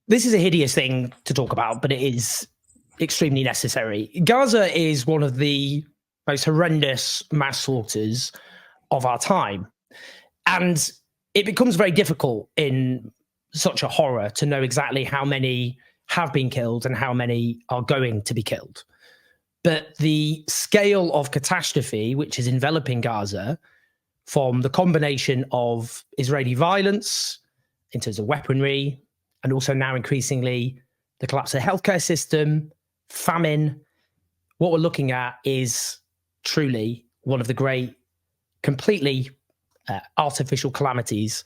This is a hideous thing to talk about, but it is extremely necessary. Gaza is one of the most horrendous mass slaughters of our time. And it becomes very difficult in such a horror to know exactly how many have been killed and how many are going to be killed. But the scale of catastrophe which is enveloping Gaza, from the combination of Israeli violence in terms of weaponry, and also now increasingly the collapse of the healthcare system, famine, what we're looking at is truly one of the great, completely artificial calamities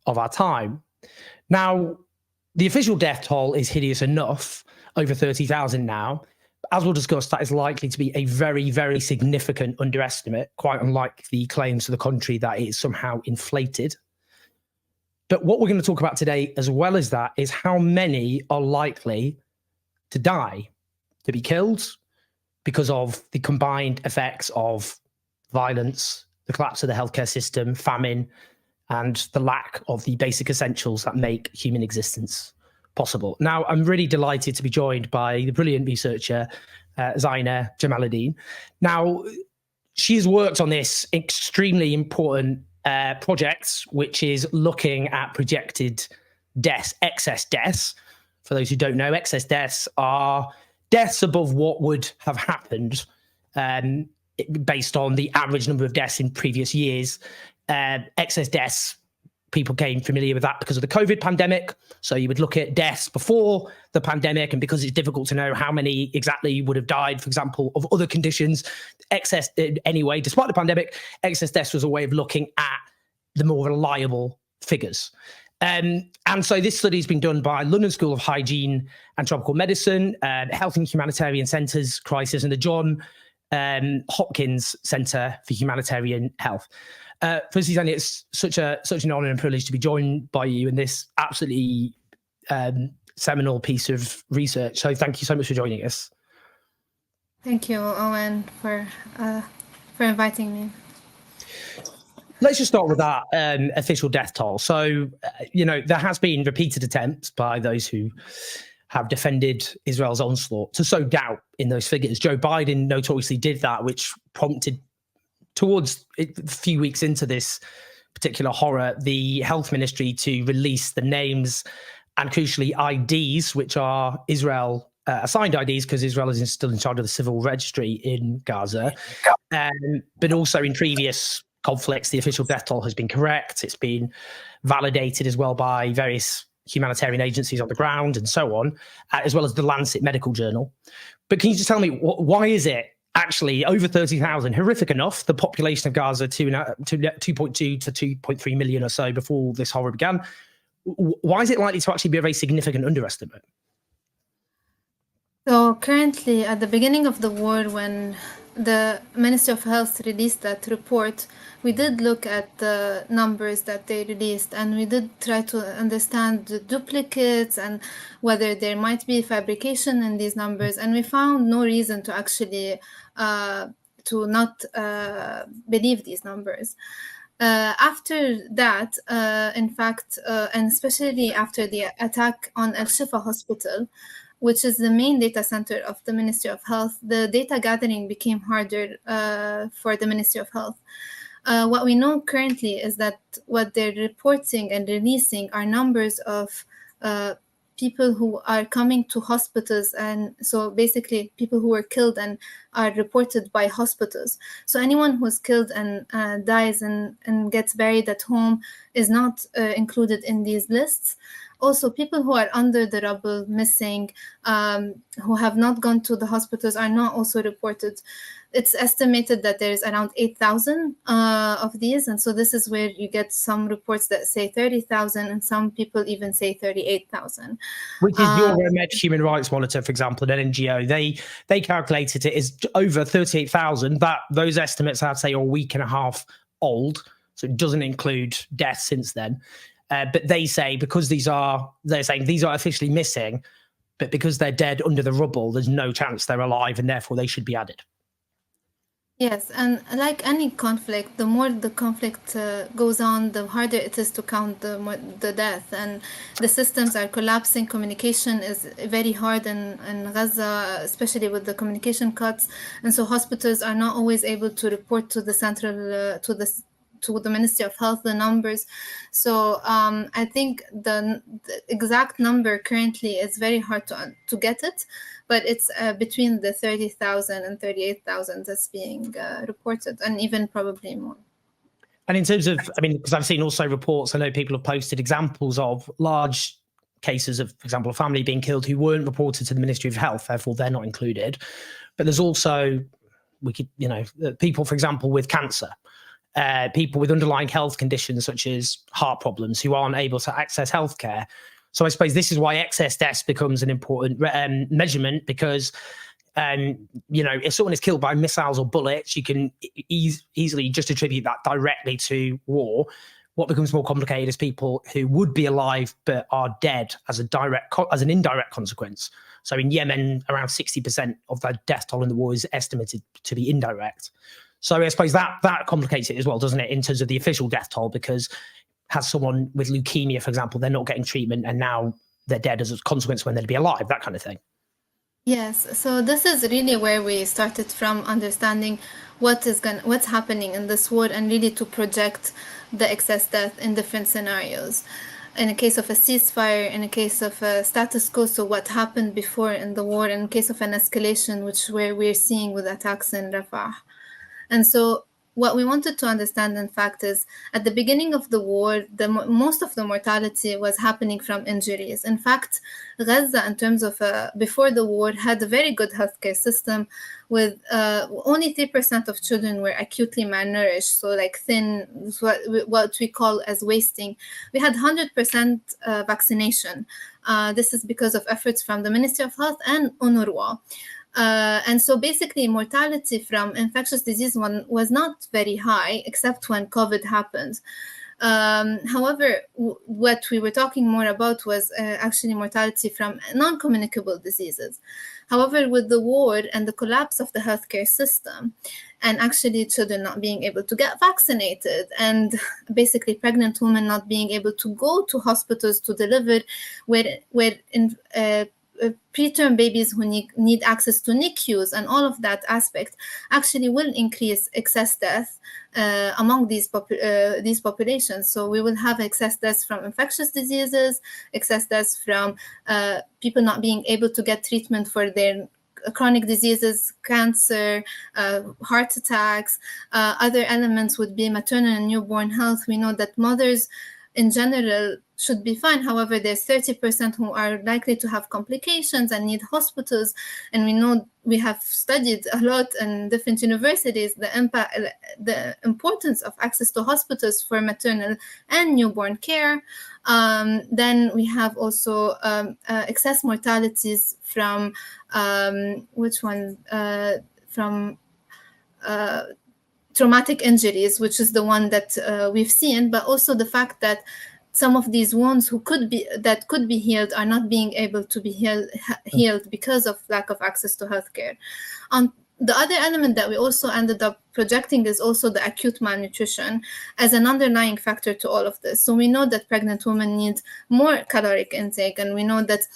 of our time. Now, the official death toll is hideous enough, over 30,000 now. As we'll discuss, that is likely to be a very, very significant underestimate, quite unlike the claims to the contrary that it is somehow inflated. But what we're going to talk about today, as well as that, is how many are likely to die, to be killed, because of the combined effects of violence, the collapse of the healthcare system, famine, and the lack of the basic essentials that make human existence possible. Now, I'm really delighted to be joined by the brilliant researcher, Zeina Jamaluddine. Now, she's worked on this extremely important project, which is looking at projected deaths, excess deaths. For those who don't know, excess deaths are deaths above what would have happened based on the average number of deaths in previous years. Excess deaths, people became familiar with that because of the COVID pandemic. So you would look at deaths before the pandemic, and because it's difficult to know how many exactly would have died, for example, of other conditions, excess anyway, despite the pandemic, excess deaths was a way of looking at the more reliable figures. And so this study has been done by London School of Hygiene and Tropical Medicine, Health and Humanitarian Centres Crisis, and the John Hopkins Centre for Humanitarian Health. Firstly, Zeina, it's such an honour and privilege to be joined by you in this absolutely seminal piece of research. So thank you so much for joining us. Thank you, Owen, for inviting me. Let's just start with that official death toll. So, there has been repeated attempts by those who have defended Israel's onslaught to sow doubt in those figures. Joe Biden notoriously did that, which prompted, towards a few weeks into this particular horror, the health ministry to release the names and, crucially, IDs, which are Israel assigned IDs, because Israel is still in charge of the civil registry in Gaza. But also in previous conflicts, the official death toll has been correct. It's been validated as well by various humanitarian agencies on the ground and so on, as well as the Lancet Medical Journal. But can you just tell me, why is it actually over 30,000, horrific enough, the population of Gaza, 2.2 to 2.3 million or so before this horror began? Why is it likely to actually be a very significant underestimate? So currently, at the beginning of the war, when the Ministry of Health released that report, we did look at the numbers that they released, and we did try to understand the duplicates and whether there might be fabrication in these numbers, and we found no reason to actually to not believe these numbers. After that, in fact, and especially after the attack on Al Shifa Hospital, which is the main data center of the Ministry of Health, the data gathering became harder for the Ministry of Health. What we know currently is that what they're reporting and releasing are numbers of people who are coming to hospitals, and so basically people who were killed and are reported by hospitals. So anyone who's killed and dies and gets buried at home is not included in these lists. Also, people who are under the rubble, missing, who have not gone to the hospitals, are not also reported. It's estimated that there's around 8,000 of these. And so this is where you get some reports that say 30,000, and some people even say 38,000. Which is your Human Rights Monitor, for example, an NGO. They calculated it as over 38,000. Those estimates, I'd say, are a week and a half old. So it doesn't include deaths since then. But they say, because they're saying these are officially missing, but because they're dead under the rubble, there's no chance they're alive, and therefore they should be added. Yes, and like any conflict, the more the conflict goes on, the harder it is to count the death, and the systems are collapsing. Communication is very hard in Gaza, especially with the communication cuts, and so hospitals are not always able to report to the central to the Ministry of Health the numbers. So I think the exact number currently is very hard to get it, but it's between the 30,000 and 38,000 that's being reported, and even probably more. And in terms of, I mean, because I've seen also reports, I know people have posted examples of large cases of, for example, a family being killed who weren't reported to the Ministry of Health, therefore they're not included. But there's also, people, for example, with cancer, people with underlying health conditions such as heart problems who aren't able to access healthcare. So I suppose this is why excess deaths becomes an important measurement, because if someone is killed by missiles or bullets, you can easily just attribute that directly to war. What becomes more complicated is people who would be alive but are dead as an indirect consequence. So in Yemen, around 60% of the death toll in the war is estimated to be indirect. So I suppose that complicates it as well, doesn't it, in terms of the official death toll, because has someone with leukemia, for example, they're not getting treatment and now they're dead as a consequence when they'd be alive, that kind of thing. Yes, so this is really where we started from, understanding what's happening in this war, and really to project the excess death in different scenarios. In a case of a ceasefire, in a case of a status quo, so what happened before in the war, in case of an escalation, which we're seeing with attacks in Rafah. And so what we wanted to understand, in fact, is at the beginning of the war, most of the mortality was happening from injuries. In fact, Gaza, in terms of before the war, had a very good healthcare system, with only 3% of children were acutely malnourished, so like thin, what we call as wasting. We had 100% vaccination. This is because of efforts from the Ministry of Health and UNRWA. And so basically mortality from infectious disease was not very high, except when COVID happened. However, what we were talking more about was actually mortality from non-communicable diseases. However, with the war and the collapse of the healthcare system, and actually children not being able to get vaccinated, and basically pregnant women not being able to go to hospitals to deliver, where preterm babies who need access to NICUs, and all of that aspect actually will increase excess death among these populations. So we will have excess deaths from infectious diseases, excess deaths from people not being able to get treatment for their chronic diseases, cancer, heart attacks. Other elements would be maternal and newborn health. We know that mothers in general should be fine. However, there's 30% who are likely to have complications and need hospitals. And we know, we have studied a lot in different universities, the importance of access to hospitals for maternal and newborn care. Then we have also excess mortalities from from traumatic injuries, which is the one that we've seen, but also the fact that some of these wounds could be healed are not being able to be healed because of lack of access to healthcare. The other element that we also ended up projecting is also the acute malnutrition as an underlying factor to all of this. So we know that pregnant women need more caloric intake, and we know that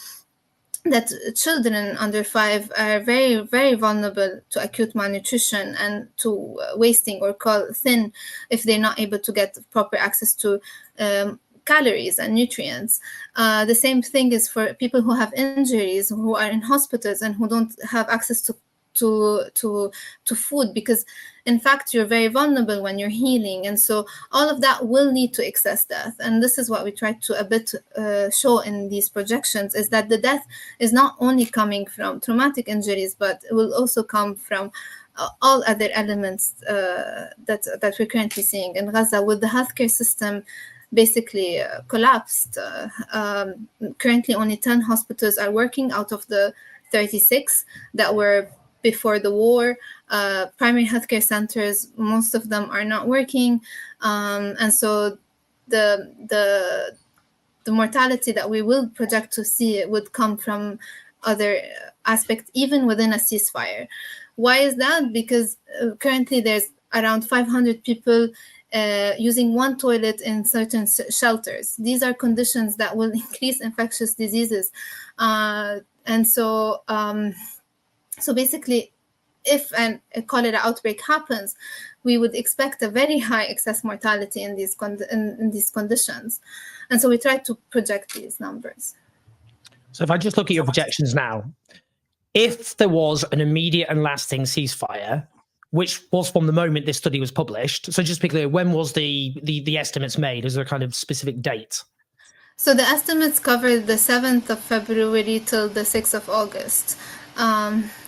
children under 5 are very, very vulnerable to acute malnutrition and to wasting, or called thin, if they're not able to get proper access to calories and nutrients. The same thing is for people who have injuries, who are in hospitals and who don't have access to food, because in fact you're very vulnerable when you're healing, and so all of that will lead to excess death. And this is what we try to a bit show in these projections, is that the death is not only coming from traumatic injuries, but it will also come from all other elements that we're currently seeing in Gaza, with the healthcare system basically collapsed. Currently only 10 hospitals are working out of the 36 that were before the war. Primary healthcare centers, most of them are not working, and so the mortality that we will project to see would come from other aspects, even within a ceasefire. Why is that? Because currently there's around 500 people using one toilet in certain shelters. These are conditions that will increase infectious diseases. And so basically, if a cholera outbreak happens, we would expect a very high excess mortality in these conditions. And so we try to project these numbers. So if I just look at your projections now, if there was an immediate and lasting ceasefire, which was from the moment this study was published, so just be clear, when was the estimates made? Is there a kind of specific date? So the estimates cover the 7th of February till the 6th of August.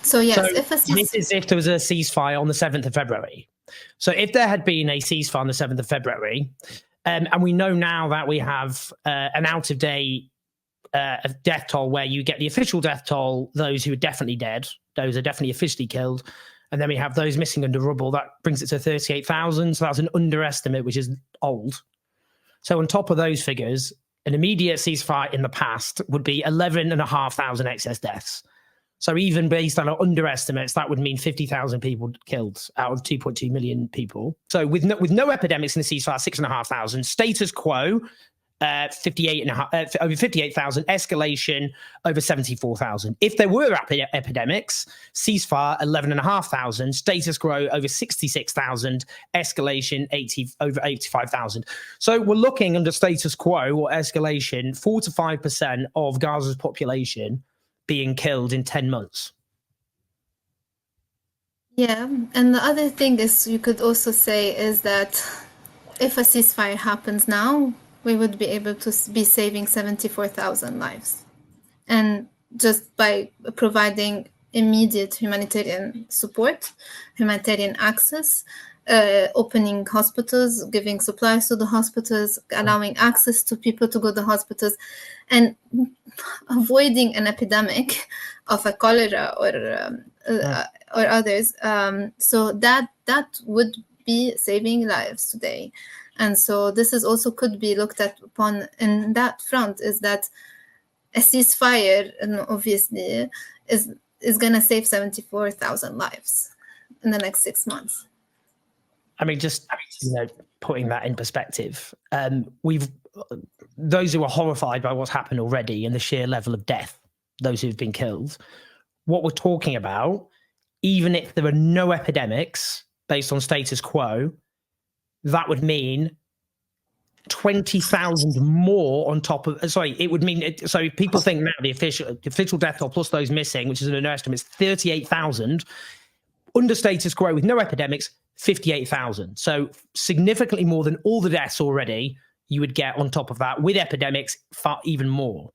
So yes, so this is if there was a ceasefire on the 7th of February. So if there had been a ceasefire on the 7th of February, and we know now that we have an out-of-date death toll where you get the official death toll, those who are definitely dead, those are definitely officially killed, and then we have those missing under rubble, that brings it to 38,000. So that's an underestimate, which is old. So on top of those figures, an immediate ceasefire in the past would be 11,500 excess deaths. So even based on our underestimates, that would mean 50,000 people killed out of 2.2 million people. So with no epidemics in the ceasefire, 6,500. Status quo, over 58,000. Escalation, over 74,000. If there were epidemics, ceasefire, 11,500. Status quo, over 66,000. Escalation, over 85,000. So we're looking under status quo or escalation, 4 to 5% of Gaza's population being killed in 10 months. Yeah, and the other thing is you could also say is that if a ceasefire happens now, we would be able to be saving 74,000 lives. And just by providing immediate humanitarian support, humanitarian access, opening hospitals, giving supplies to the hospitals, allowing access to people to go to the hospitals, and avoiding an epidemic of a cholera or others. So that would be saving lives today. And so this is also could be looked at upon in that front, is that a ceasefire, and obviously, is going to save 74,000 lives in the next 6 months. I mean, just putting that in perspective, those who are horrified by what's happened already and the sheer level of death, those who've been killed, what we're talking about, even if there are no epidemics based on status quo, that would mean 20,000 more on top of, it would mean, so people think now the official death toll plus those missing, which is an underestimate, is 38,000. Under status quo with no epidemics, 58,000. So significantly more than all the deaths already you would get on top of that. With epidemics, far even more.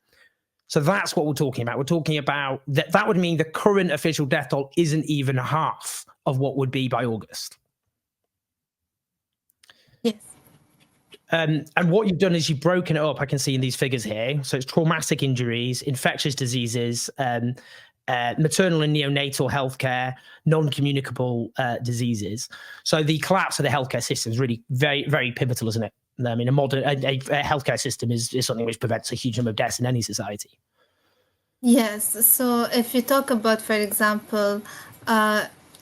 So that's what we're talking about. We're talking about that would mean the current official death toll isn't even half of what would be by August. Yes. And what you've done is you've broken it up, I can see in these figures here. So it's traumatic injuries, infectious diseases, maternal and neonatal healthcare, non-communicable diseases. So the collapse of the healthcare system is really very, very pivotal, isn't it? I mean, a healthcare system is something which prevents a huge number of deaths in any society. Yes. So if you talk about, for example,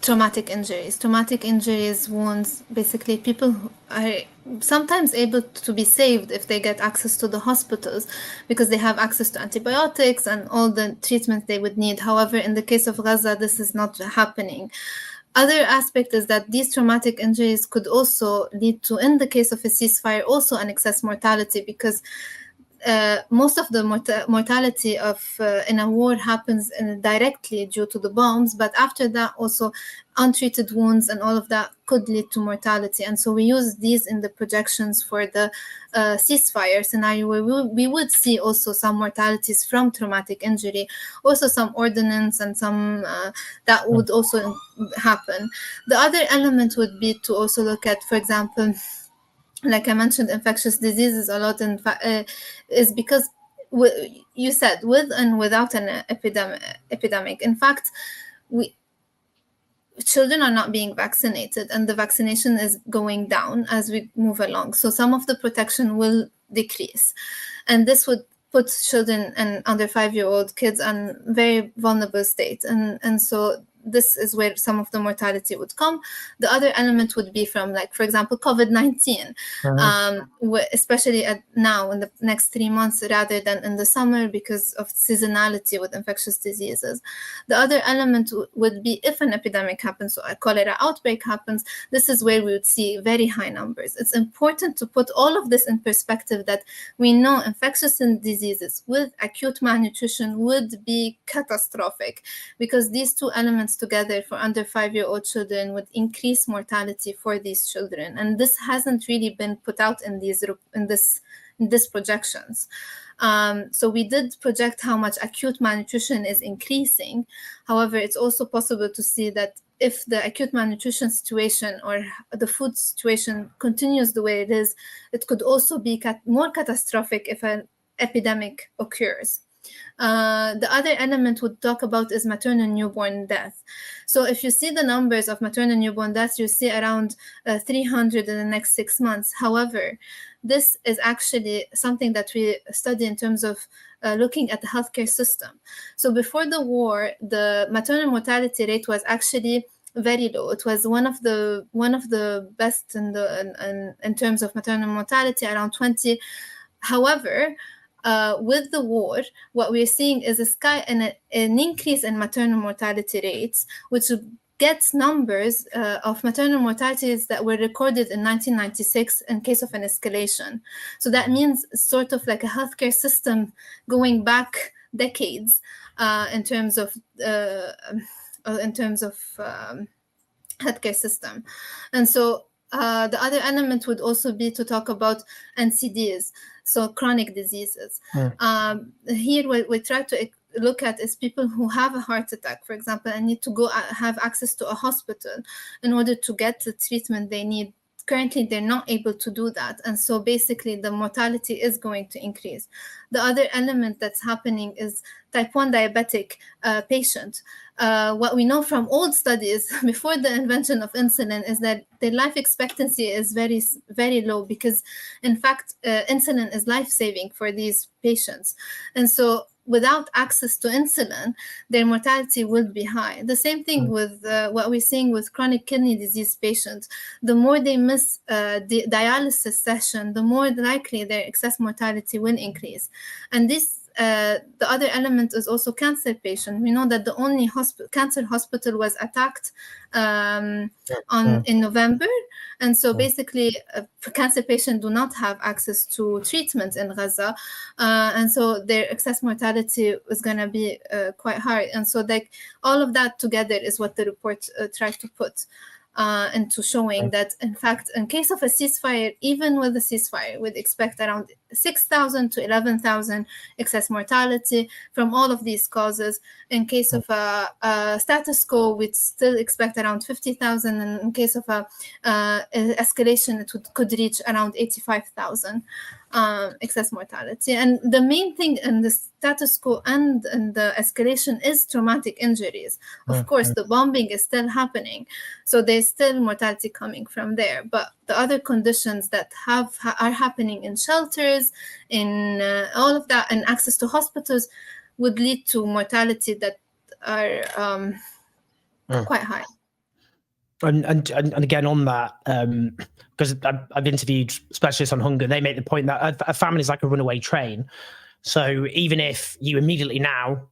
traumatic injuries, wounds, basically people who are sometimes able to be saved if they get access to the hospitals because they have access to antibiotics and all the treatments they would need. However, in the case of Gaza, this is not happening. Other aspect is that these traumatic injuries could also lead to, in the case of a ceasefire, also an excess mortality, because most of the mortality of in a war happens directly due to the bombs, but after that also untreated wounds and all of that could lead to mortality. And so we use these in the projections for the ceasefire scenario, where we would see also some mortalities from traumatic injury, also some ordnance and some that would also happen. The other element would be to also look at, for example, like I mentioned, infectious diseases a lot, is because you said with and without an epidemic. In fact, children are not being vaccinated, and the vaccination is going down as we move along. So some of the protection will decrease, and this would put children and under 5-year-old kids on very vulnerable state. And so this is where some of the mortality would come. The other element would be from, like, for example, COVID-19, especially now in the next 3 months rather than in the summer because of seasonality with infectious diseases. The other element would be if an epidemic happens, so a cholera outbreak happens, this is where we would see very high numbers. It's important to put all of this in perspective, that we know infectious diseases with acute malnutrition would be catastrophic, because these two elements together for under 5-year-old children would increase mortality for these children. And this hasn't really been put out in these projections. So we did project how much acute malnutrition is increasing. However, it's also possible to see that if the acute malnutrition situation or the food situation continues the way it is, it could also be more catastrophic if an epidemic occurs. The other element we'll talk about is maternal newborn death. So if you see the numbers of maternal newborn deaths, you see around 300 in the next 6 months. However, this is actually something that we study in terms of looking at the healthcare system. So before the war, the maternal mortality rate was actually very low. It was one of the best in terms of maternal mortality, around 20. However, with the war, what we're seeing is an increase in maternal mortality rates, which gets numbers of maternal mortalities that were recorded in 1996 in case of an escalation. So that means sort of like a healthcare system going back decades in terms of healthcare system. And so the other element would also be to talk about NCDs, so chronic diseases. Here, what we try to look at is people who have a heart attack, for example, and need to go have access to a hospital in order to get the treatment they need. Currently, they're not able to do that. And so basically, the mortality is going to increase. The other element that's happening is type 1 diabetic patient. What we know from old studies before the invention of insulin is that their life expectancy is very, very low, because, in fact, insulin is life-saving for these patients. And so without access to insulin, their mortality would be high. The same thing with what we're seeing with chronic kidney disease patients. The more they miss the dialysis session, the more likely their excess mortality will increase. And this the other element is also cancer patient. We know that the only cancer hospital was attacked in November. And so basically, cancer patients do not have access to treatment in Gaza. And so their excess mortality is going to be quite high. And so all of that together is what the report tried to put into showing that, in fact, in case of a ceasefire, even with a ceasefire, we'd expect around 6,000 to 11,000 excess mortality from all of these causes. In case of a status quo, we'd still expect around 50,000. And in case of a escalation, it could reach around 85,000 excess mortality. And the main thing in the status quo and in the escalation is traumatic injuries. Of course, the bombing is still happening, so there's still mortality coming from there. But the other conditions that are happening in shelters, in all of that, and access to hospitals would lead to mortality that are quite high. And again on that, because I've interviewed specialists on hunger, they make the point that a family is like a runaway train. So even if you immediately now,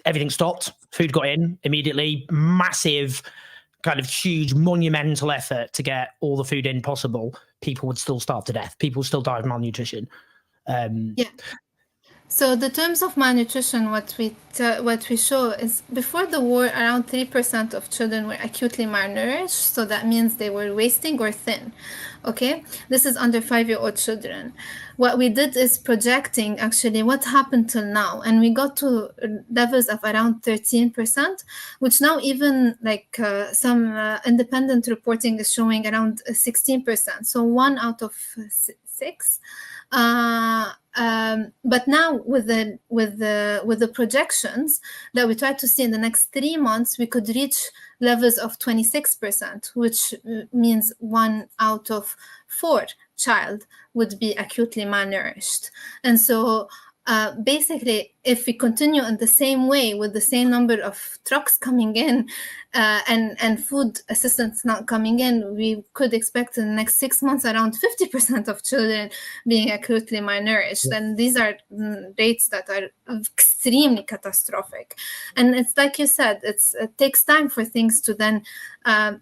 everything stopped, food got in immediately, massive, kind of huge, monumental effort to get all the food in possible, people would still starve to death. People would still die of malnutrition. So the terms of malnutrition, what we show is before the war, around 3% of children were acutely malnourished. So that means they were wasting or thin. Okay, this is under 5-year-old children. What we did is projecting actually what happened till now, and we got to levels of around 13%, which now even some independent reporting is showing around 16%. So 1 out of 6. But now with the projections that we try to see in the next 3 months, we could reach levels of 26%, which means 1 out of 4 child would be acutely malnourished. And so basically, if we continue in the same way with the same number of trucks coming in and food assistance not coming in, we could expect in the next 6 months around 50% of children being acutely malnourished. Yeah. And these are rates that are extremely catastrophic. And it's like you said, it takes time for things to then,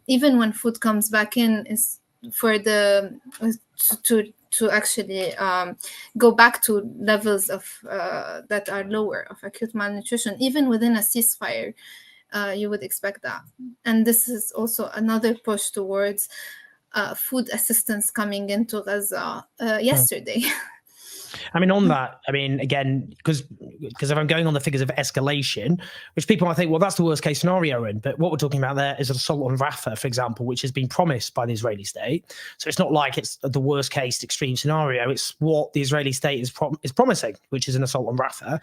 even when food comes back in, is for the to actually go back to levels of that are lower of acute malnutrition. Even within a ceasefire, you would expect that. And this is also another push towards food assistance coming into Gaza yesterday. I mean, on that, I mean, again, because if I'm going on the figures of escalation, which people might think, well, that's the worst case scenario in, but what we're talking about there is an assault on Rafah, for example, which has been promised by the Israeli state. So it's not like it's the worst case extreme scenario. It's what the Israeli state is promising, which is an assault on Rafah.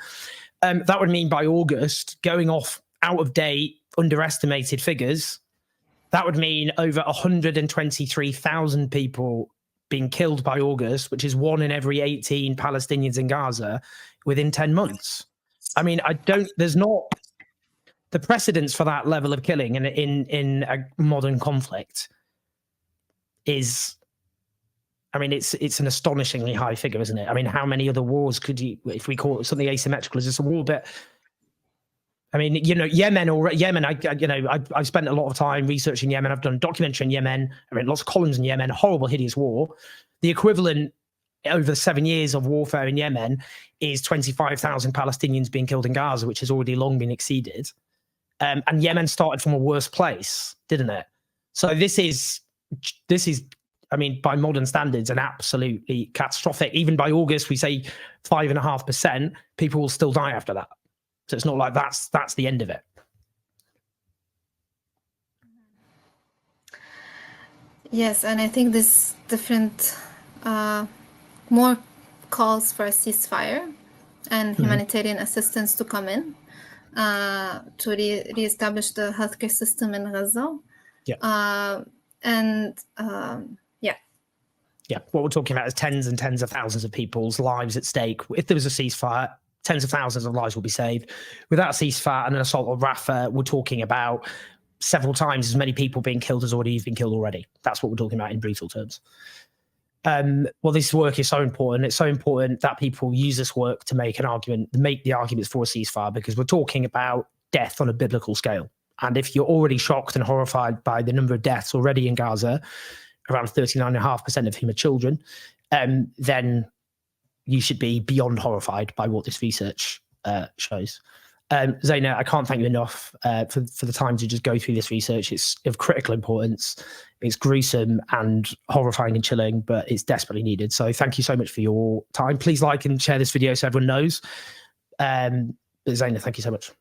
That would mean by August, going off out of date, underestimated figures, that would mean over 123,000 people being killed by August, which is 1 in every 18 Palestinians in Gaza within 10 months. I mean, there's not the precedence for that level of killing in a modern conflict is, I mean, it's an astonishingly high figure, isn't it? I mean, how many other wars could you, if we call it something asymmetrical, is this a war? But I mean, you know, Yemen, I've spent a lot of time researching Yemen. I've done a documentary in Yemen. I read lots of columns in Yemen, horrible, hideous war. The equivalent over 7 years of warfare in Yemen is 25,000 Palestinians being killed in Gaza, which has already long been exceeded. And Yemen started from a worse place, didn't it? So this is, I mean, by modern standards, an absolutely catastrophic. Even by August, we say 5.5%, people will still die after that. So it's not like that's the end of it. Yes, and I think this different, more calls for a ceasefire and humanitarian assistance to come in to reestablish the healthcare system in Gaza. Yeah. Yeah, what we're talking about is tens and tens of thousands of people's lives at stake. If there was a ceasefire, tens of thousands of lives will be saved. Without a ceasefire and an assault on Rafah, we're talking about several times as many people being killed as already been killed already. That's what we're talking about in brutal terms. Well, this work is so important. It's so important that people use this work to make the arguments for a ceasefire, because we're talking about death on a biblical scale. And if you're already shocked and horrified by the number of deaths already in Gaza, around 39.5% of whom are children, then you should be beyond horrified by what this research shows. Zeina, I can't thank you enough for the time to just go through this research. It's of critical importance. It's gruesome and horrifying and chilling, but it's desperately needed. So thank you so much for your time. Please like and share this video so everyone knows. Zeina, thank you so much.